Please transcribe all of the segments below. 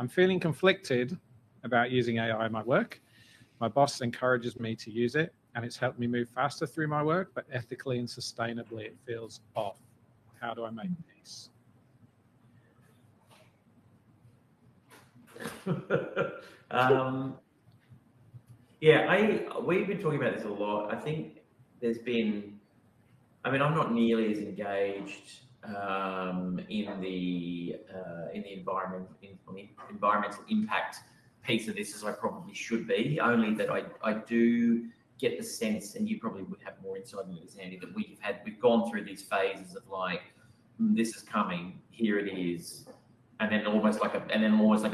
I'm feeling conflicted about using AI in my work. My boss encourages me to use it, and it's helped me move faster through my work, but ethically and sustainably, it feels off. How do I make peace? We've been talking about this a lot. I think there's been, I'm not nearly as engaged in the environmental impact piece of this as I probably should be. Only that I do get the sense, and you probably would have more insight into this, Andy, that we've gone through these phases of like, this is coming, here it is, and then almost like a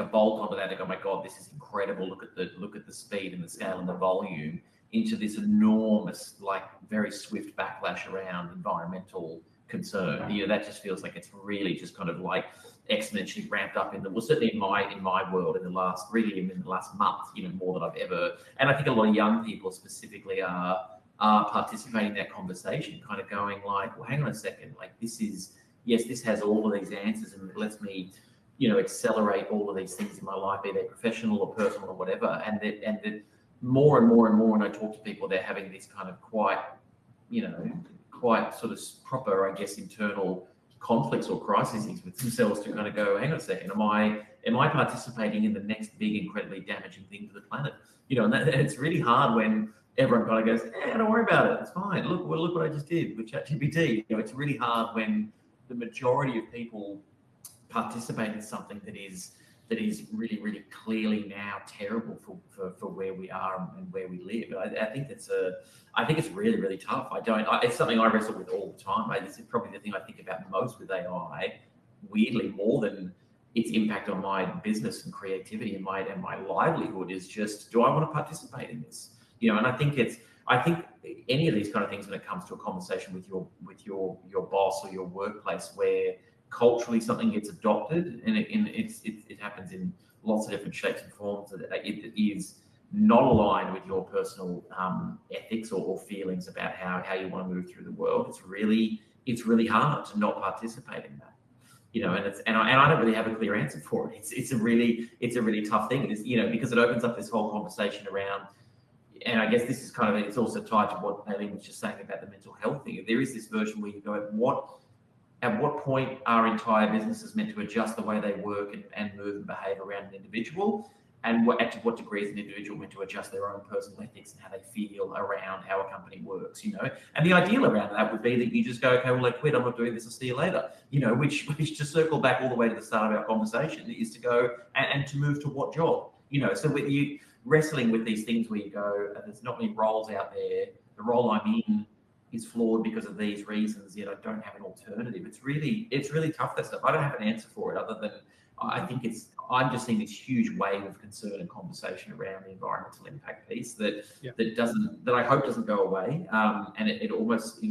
bolt onto that. Like, oh my God, this is incredible! Look at the speed and the scale and the volume, into this enormous, like very swift backlash around environmental concern. That just feels like it's really just kind of like exponentially ramped up certainly in my world in the last month, more than I've ever. And I think a lot of young people specifically are participating in that conversation, kind of going like, well, hang on a second, like this has all of these answers, and it lets me, accelerate all of these things in my life, be they professional or personal or whatever. And that more and more and more when I talk to people, they're having this kind of quite sort of proper, I guess, internal conflicts or crises with themselves to kind of go, hang on a second, am I participating in the next big, incredibly damaging thing to the planet? And it's really hard when everyone kind of goes, don't worry about it, it's fine. Look what I just did with ChatGPT. It's really hard when the majority of people participate in something that is really, really clearly now terrible for where we are and where we live. I think it's really, really tough. It's something I wrestle with all the time. This is probably the thing I think about most with AI, weirdly, more than its impact on my business and creativity and my livelihood, is just, do I want to participate in this? And I think any of these kind of things, when it comes to a conversation with your boss or your workplace, where culturally something gets adopted, and it happens in lots of different shapes and forms, that it is not aligned with your personal ethics or feelings about how you want to move through the world. It's really hard to not participate in that. And I don't really have a clear answer for it. It's a really tough thing. Because it opens up this whole conversation around, and I guess this is kind of, it's also tied to what Aileen was just saying about the mental health thing. There is this version where you go, at what point are entire businesses meant to adjust the way they work and move and behave around an individual? And to what degree is an individual meant to adjust their own personal ethics and how they feel around how a company works, And the ideal around that would be that you just go, okay, well, I quit, I'm not doing this, I'll see you later, which to circle back all the way to the start of our conversation, is to go and to move to what job, So with you wrestling with these things where you go, there's not many roles out there, the role I'm in is flawed because of these reasons, yet I don't have an alternative. It's really tough, that stuff. I don't have an answer for it, other than I'm just seeing this huge wave of concern and conversation around the environmental impact piece that I hope doesn't go away. And it almost,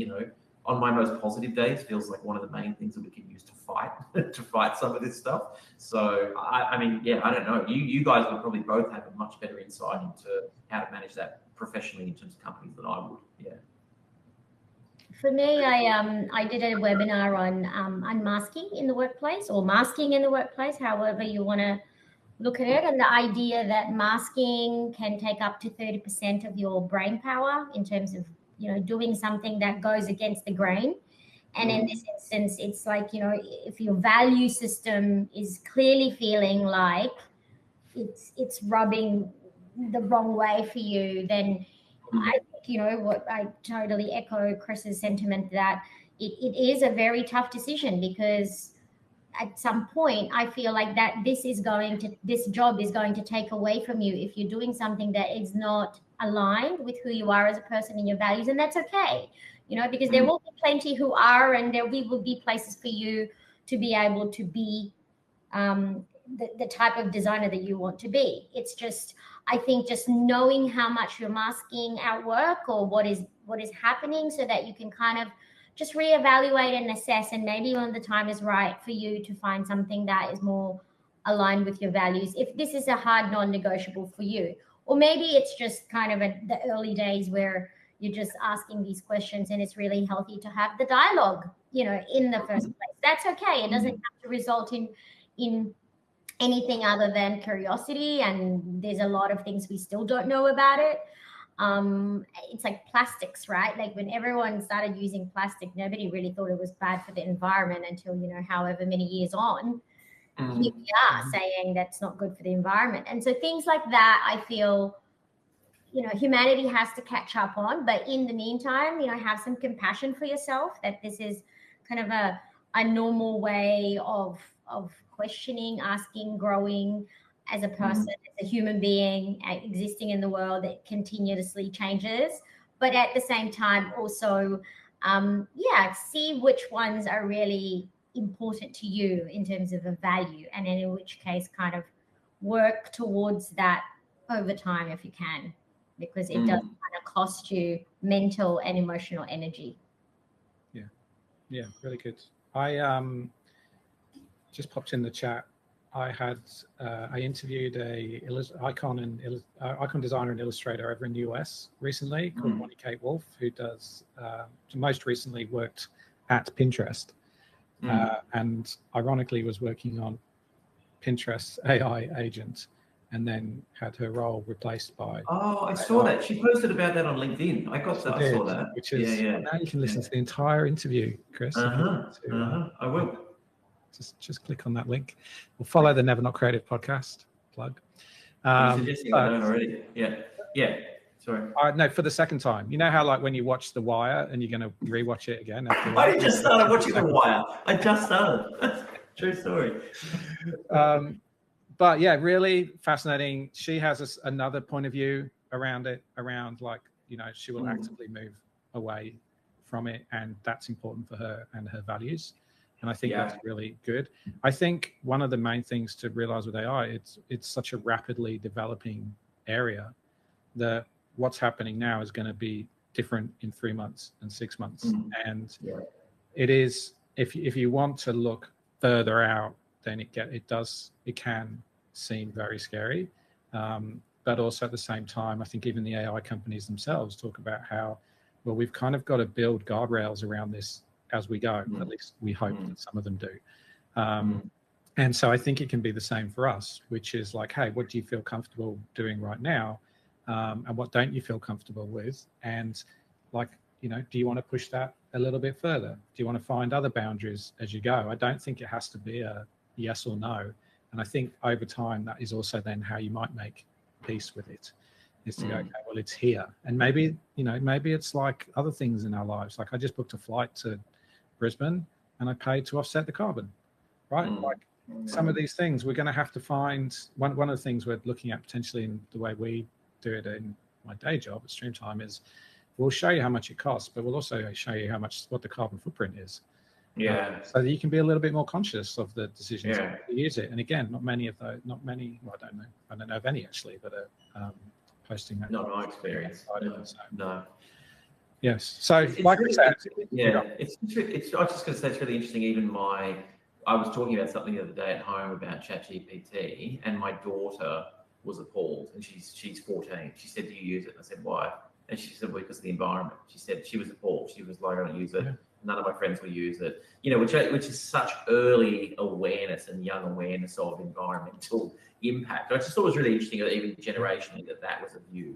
on my most positive days, feels like one of the main things that we can use to fight some of this stuff. So I don't know. You guys would probably both have a much better insight into how to manage that professionally in terms of companies than I would. Yeah. For me, I did a webinar on unmasking in the workplace, or masking in the workplace, however you want to look at it. And the idea that masking can take up to 30% of your brain power in terms of, doing something that goes against the grain. And in this instance, it's like, if your value system is clearly feeling like it's rubbing the wrong way for you, then I think, what I totally echo Chris's sentiment, that it is a very tough decision, because at some point I feel like that this job is going to take away from you if you're doing something that is not aligned with who you are as a person and your values. And that's okay, because there will be plenty who are, and there will be places for you to be able to be the type of designer that you want to be. It's just, I think, just knowing how much you're masking at work, or what is happening, so that you can kind of just reevaluate and assess, and maybe when the time is right for you to find something that is more aligned with your values, if this is a hard non-negotiable for you. Or maybe it's just kind of the early days where you're just asking these questions, and it's really healthy to have the dialogue, in the first place. That's okay. It doesn't have to result in anything other than curiosity, and there's a lot of things we still don't know about it. It's like plastics, right? Like when everyone started using plastic, nobody really thought it was bad for the environment until, however many years on, here we are saying that's not good for the environment. And so things like that, I feel, humanity has to catch up on. But in the meantime, have some compassion for yourself, that this is kind of a normal way of questioning, asking, growing as a person, as a human being existing in the world that continuously changes. But at the same time, also, see which ones are really important to you in terms of a value, and then in which case kind of work towards that over time if you can, because it does kind of cost you mental and emotional energy. Yeah, really good. I just popped in the chat. I interviewed a icon designer and illustrator over in the US recently called Bonnie Kate Wolf, who does most recently worked at Pinterest, and ironically was working on Pinterest's AI agent, and then had her role replaced by. Oh, I saw that. She posted about that on LinkedIn. I saw that. Which is now you can listen to the entire interview, Chris. I will. Just click on that link. We'll follow the Never Not Creative podcast plug. You're suggesting I don't already. Yeah. Sorry. No, for the second time. You know how like when you watch The Wire and you're going to rewatch it again? I just started watching The Wire. I just started. True story. But yeah, really fascinating. She has another point of view around it, around like, she will actively move away from it, and that's important for her and her values. And I think that's really good. I think one of the main things to realize with AI, it's such a rapidly developing area that what's happening now is going to be different in 3 months and 6 months. And it is, if you want to look further out, then it can seem very scary. But also at the same time, I think even the AI companies themselves talk about how, well, we've kind of got to build guardrails around this as we go. At least we hope that some of them do. And so I think it can be the same for us, which is like, hey, what do you feel comfortable doing right now? And what don't you feel comfortable with? And like, do you want to push that a little bit further? Do you want to find other boundaries as you go? I don't think it has to be a yes or no. And I think over time, that is also then how you might make peace with it, is to go, okay, well, it's here. And maybe it's like other things in our lives. Like I just booked a flight to Brisbane and I paid to offset the carbon, right? Like some of these things we're going to have to find. One of the things we're looking at potentially in the way we do it in my day job at Streamtime is we'll show you how much it costs, but we'll also show you what the carbon footprint is. So that you can be a little bit more conscious of the decisions to use it. And again, not many, well, I don't know of any actually, but posting that. Not my experience. No. Yes. So like I said, it's I was just going to say it's really interesting. I was talking about something the other day at home about ChatGPT, and my daughter was appalled, and she's 14. She said, "Do you use it?" And I said, "Why?" And she said, "Well, because of the environment." She said she was appalled. She was like, "I don't use it. None of my friends will use it." Which is such early awareness and young awareness of environmental impact. I just thought it was really interesting that even generationally that was a view.